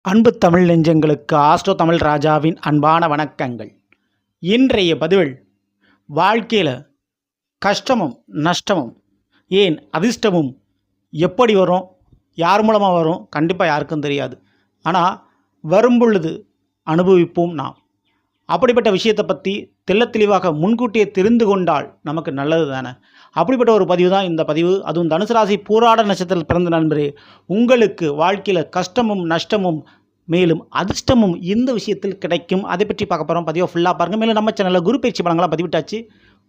அன்பு தமிழ் நெஞ்சங்களுக்கு ஆஸ்ட்ரோ தமிழ் ராஜாவின் அன்பான வணக்கங்கள். இன்றைய பதிவில் வாழ்க்கையில் கஷ்டமும் நஷ்டமும் ஏன் அதிர்ஷ்டமும் எப்படி வரும், யார் மூலமாக வரும், கண்டிப்பாக யாருக்கும் தெரியாது. ஆனால் வரும்பொழுது அனுபவிப்போம் நாம். அப்படிப்பட்ட விஷயத்தை பற்றி தெள்ளத்தெளிவாக முன்கூட்டியே தெரிந்து கொண்டால் நமக்கு நல்லது தானே. அப்படிப்பட்ட ஒரு பதிவு தான் இந்த பதிவு. அதுவும் தனுசு ராசி பூராட நட்சத்திரத்தில் பிறந்த நண்பரே, உங்களுக்கு வாழ்க்கையில் கஷ்டமும் நஷ்டமும் மேலும் அதிர்ஷ்டமும் இந்த விஷயத்தில் கிடைக்கும். அதை பற்றி பார்க்க போகிறோம். பதிவை ஃபுல்லாக பாருங்கள். மேலும் நம்ம சேனலில் குரு பயிற்சி பலங்களாக பதிவிட்டாச்சு.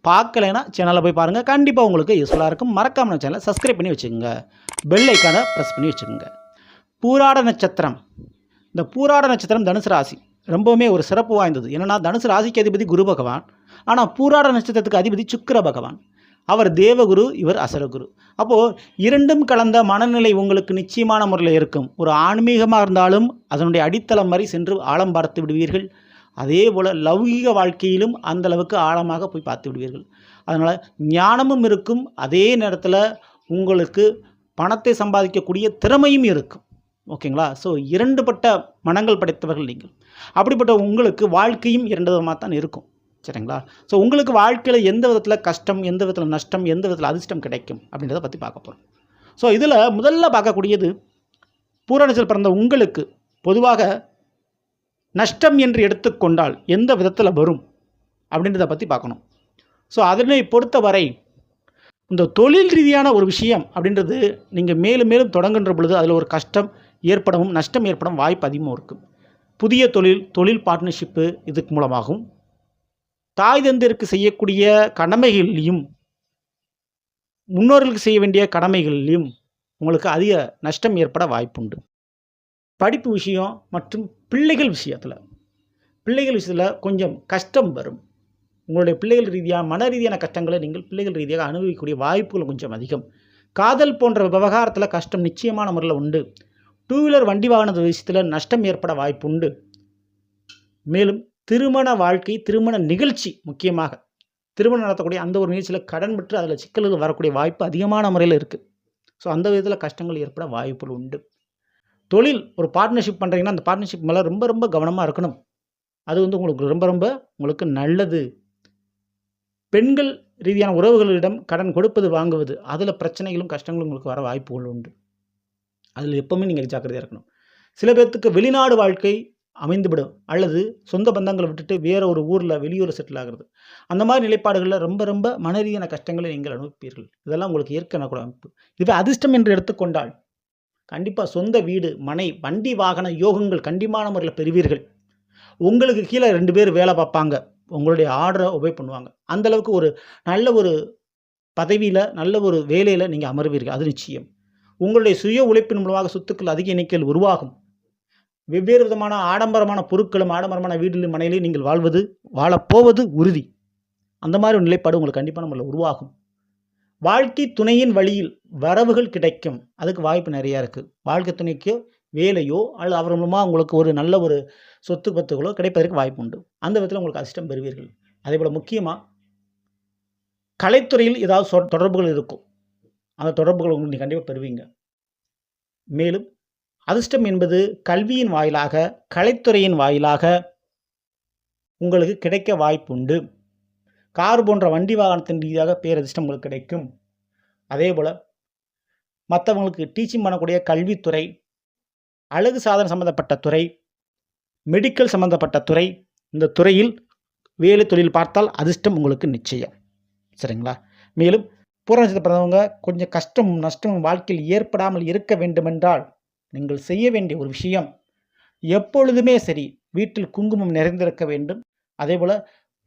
பார்க்கலைன்னா சேனலில் போய் பாருங்கள், கண்டிப்பாக உங்களுக்கு யூஸ்ஃபுல்லாக இருக்கும். மறக்காம நம்ம சேனலை சப்ஸ்கிரைப் பண்ணி வச்சுக்கோங்க, பெல் ஐக்கானை ப்ரெஸ் பண்ணி வச்சுக்கோங்க. பூராட நட்சத்திரம், இந்த பூராட நட்சத்திரம் தனுசு ராசி ரொம்பவுமே ஒரு சிறப்பு வாய்ந்தது. என்னென்னா, தனுசு ராசிக்கு அதிபதி குரு பகவான், ஆனால் பூராட நட்சத்திரத்துக்கு அதிபதி சுக்கிர பகவான். அவர் தேவகுரு, இவர் அசரகுரு. அப்போது இரண்டும் கலந்த மனநிலை உங்களுக்கு நிச்சயமான முறையில் இருக்கும். ஒரு ஆன்மீகமாக இருந்தாலும் அதனுடைய அடித்தளம் வரை சென்று ஆழம் பார்த்து விடுவீர்கள். அதே போல் லௌகீக வாழ்க்கையிலும் அந்தளவுக்கு ஆழமாக போய் பார்த்து விடுவீர்கள். அதனால் ஞானமும் இருக்கும், அதே நேரத்தில் உங்களுக்கு பணத்தை சம்பாதிக்கக்கூடிய திறமையும் இருக்கும். ஓகேங்களா? ஸோ இரண்டுபட்ட மனங்கள் படைத்தவர்கள் நீங்கள். அப்படிப்பட்ட உங்களுக்கு வாழ்க்கையும் இரண்டு விதமாக தான் இருக்கும். சரிங்களா? ஸோ உங்களுக்கு வாழ்க்கையில் எந்த விதத்தில் கஷ்டம், எந்த விதத்தில் நஷ்டம், எந்த விதத்தில் அதிர்ஷ்டம் கிடைக்கும் அப்படின்றத பற்றி பார்க்க போகிறோம். ஸோ இதில் முதல்ல பார்க்கக்கூடியது பூராடத்தில் பிறந்த உங்களுக்கு பொதுவாக நஷ்டம் என்று எடுத்துக்கொண்டால் எந்த விதத்தில் வரும் அப்படின்றத பற்றி பார்க்கணும். ஸோ அதனை பொறுத்தவரை இந்த தொழில் ரீதியான ஒரு விஷயம் அப்படின்றது நீங்கள் மேலும் மேலும் தொடங்குகின்ற பொழுது அதில் ஒரு கஷ்டம் ஏற்படவும் நஷ்டம் ஏற்படும் வாய்ப்பு அதிகமாக இருக்கும். புதிய தொழில் பார்ட்னர்ஷிப்பு இதுக்கு மூலமாகவும், தாய் தந்தையருக்கு செய்யக்கூடிய கடமைகள்லையும், முன்னோர்களுக்கு செய்ய வேண்டிய கடமைகள்லையும் உங்களுக்கு அதிக நஷ்டம் ஏற்பட வாய்ப்புண்டு. படிப்பு விஷயம் மற்றும் பிள்ளைகள் விஷயத்தில் கொஞ்சம் கஷ்டம் வரும். உங்களுடைய பிள்ளைகள் ரீதியாக மன ரீதியான கஷ்டங்களை நீங்கள் பிள்ளைகள் ரீதியாக அனுபவிக்கக்கூடிய வாய்ப்புகள் கொஞ்சம் அதிகம். காதல் போன்ற விவகாரத்தில் கஷ்டம் நிச்சயமான முறையில் உண்டு. டூ வீலர் வண்டி வாகன விஷயத்தில் நஷ்டம் ஏற்பட வாய்ப்பு உண்டு. மேலும் திருமண வாழ்க்கை, திருமண நிகழ்ச்சி, முக்கியமாக திருமணம் நடத்தக்கூடிய அந்த ஒரு நிகழ்ச்சியில் கடன் பெற்று அதில் சிக்கல்கள் வரக்கூடிய வாய்ப்பு அதிகமான முறையில் இருக்குது. ஸோ அந்த விதத்தில் கஷ்டங்கள் ஏற்பட வாய்ப்புகள் உண்டு. தொழில் ஒரு பார்ட்னர்ஷிப் பண்ணுறீங்கன்னா அந்த பார்ட்னர்ஷிப் மேலே ரொம்ப ரொம்ப கவனமாக இருக்கணும். அது உங்களுக்கு உங்களுக்கு நல்லது. பெண்கள் ரீதியான உறவுகளிடம் கடன் கொடுப்பது வாங்குவது, அதில் பிரச்சனைகளும் கஷ்டங்களும் உங்களுக்கு வர வாய்ப்புகள் உண்டு. அதில் எப்போவுமே நீங்கள் ஜாக்கிரதையாக இருக்கணும். சில பேர்த்துக்கு வெளிநாடு வாழ்க்கை அமைந்துவிடும், அல்லது சொந்த பந்தங்களை விட்டுட்டு வேற ஒரு ஊரில் வெளியூர் செட்டில் ஆகிறது. அந்த மாதிரி நிலைப்பாடுகளில் ரொம்ப ரொம்ப மனரீதியான கஷ்டங்களை நீங்கள் அனுப்பீர்கள். இதெல்லாம் உங்களுக்கு இயற்கை கூட அமைப்பு. இதுவே அதிர்ஷ்டம் என்று எடுத்துக்கொண்டால் கண்டிப்பாக சொந்த வீடு, மனை, வண்டி வாகன யோகங்கள் கண்டிப்பான முறையில் பெறுவீர்கள். உங்களுக்கு கீழே 2 பேர் வேலை பார்ப்பாங்க, உங்களுடைய ஆர்டரை ஒபே பண்ணுவாங்க. அந்தளவுக்கு ஒரு நல்ல ஒரு பதவியில், நல்ல ஒரு வேலையில் நீங்கள் அமர்வீர்கள், அது நிச்சயம். உங்களுடைய சுய உழைப்பின் மூலமாக சொத்துக்கள் அதிக எண்ணிக்கையில் உருவாகும். வெவ்வேறு விதமான ஆடம்பரமான பொருட்களும் ஆடம்பரமான வீட்டிலும் மனையிலையும் நீங்கள் வாழப்போவது உறுதி. அந்த மாதிரி ஒரு நிலைப்பாடு உங்களுக்கு கண்டிப்பாக நம்மள உருவாகும். வாழ்க்கை துணையின் வழியில் வரவுகள் கிடைக்கும், அதுக்கு வாய்ப்பு நிறையா இருக்குது. வாழ்க்கை துணைக்கோ வேலையோ அல்லது அவர் மூலமாக உங்களுக்கு ஒரு நல்ல ஒரு சொத்து பத்துகளோ கிடைப்பதற்கு வாய்ப்பு உண்டு. அந்த விதத்தில் உங்களுக்கு அதிர்ஷ்டம் பெறுவீர்கள். அதே போல் முக்கியமாக கலைத்துறையில் ஏதாவது தொடர்புகள் இருக்கும், அந்த தொடர்புகள் உங்களுக்கு நீங்கள் கண்டிப்பாக பெறுவீங்க. மேலும் அதிர்ஷ்டம் என்பது கல்வியின் வாயிலாக, கலைத்துறையின் வாயிலாக உங்களுக்கு கிடைக்க வாய்ப்பு உண்டு. கார் போன்ற வண்டி வாகனத்தின் ரீதியாக பேரதிர்ஷ்டம் உங்களுக்கு கிடைக்கும். அதே போல் மற்றவங்களுக்கு டீச்சிங் பண்ணக்கூடிய கல்வித்துறை, அழகு சாதனம் சம்மந்தப்பட்ட துறை, மெடிக்கல் சம்மந்தப்பட்ட துறை, இந்த துறையில் வேலை தொழில் பார்த்தால் அதிர்ஷ்டம் உங்களுக்கு நிச்சயம். சரிங்களா? மேலும் பூரணத்தில் பிறந்தவங்க கொஞ்சம் கஷ்டமும் நஷ்டமும் வாழ்க்கையில் ஏற்படாமல் இருக்க வேண்டுமென்றால் நீங்கள் செய்ய வேண்டிய ஒரு விஷயம், எப்பொழுதுமே சரி வீட்டில் குங்குமம் நிறைந்திருக்க வேண்டும். அதேபோல்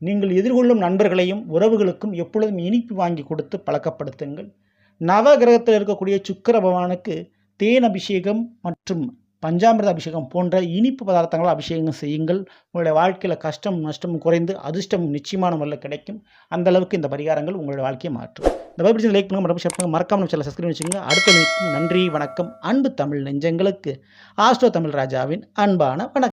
நீங்கள் எதிர்கொள்ளும் நண்பர்களையும் உறவுகளுக்கும் எப்பொழுதும் இனிப்பு வாங்கி கொடுத்து பழக்கப்படுத்துங்கள். நவ கிரகத்தில் இருக்கக்கூடிய சுக்கிர பகவானுக்கு தேன் அபிஷேகம் மற்றும் பஞ்சாமிர்த அபிஷேகம் போன்ற இனிப்பு பதார்த்தங்கள் அபிஷேகம் செய்யுங்கள். உங்களுடைய வாழ்க்கையில் கஷ்டம் நஷ்டமும் குறைந்து அதிர்ஷ்டமும் நிச்சயமான முறையில் கிடைக்கும். அந்த அளவுக்கு இந்த பரிகாரங்கள் உங்களுடைய வாழ்க்கையை மாற்றும். இந்த பைபிள் லைக் பண்ணுங்கள், மறக்காம ஷேர் பண்ணுங்கள், மறக்காம சேனலை சப்ஸ்கிரைப் வச்சுக்கோங்க. அடுத்த நினைக்கும் நன்றி, வணக்கம். அன்பு தமிழ் நெஞ்சங்களுக்கு ஆஸ்ட்ரோ தமிழ் ராஜாவின் அன்பான வணக்கம்.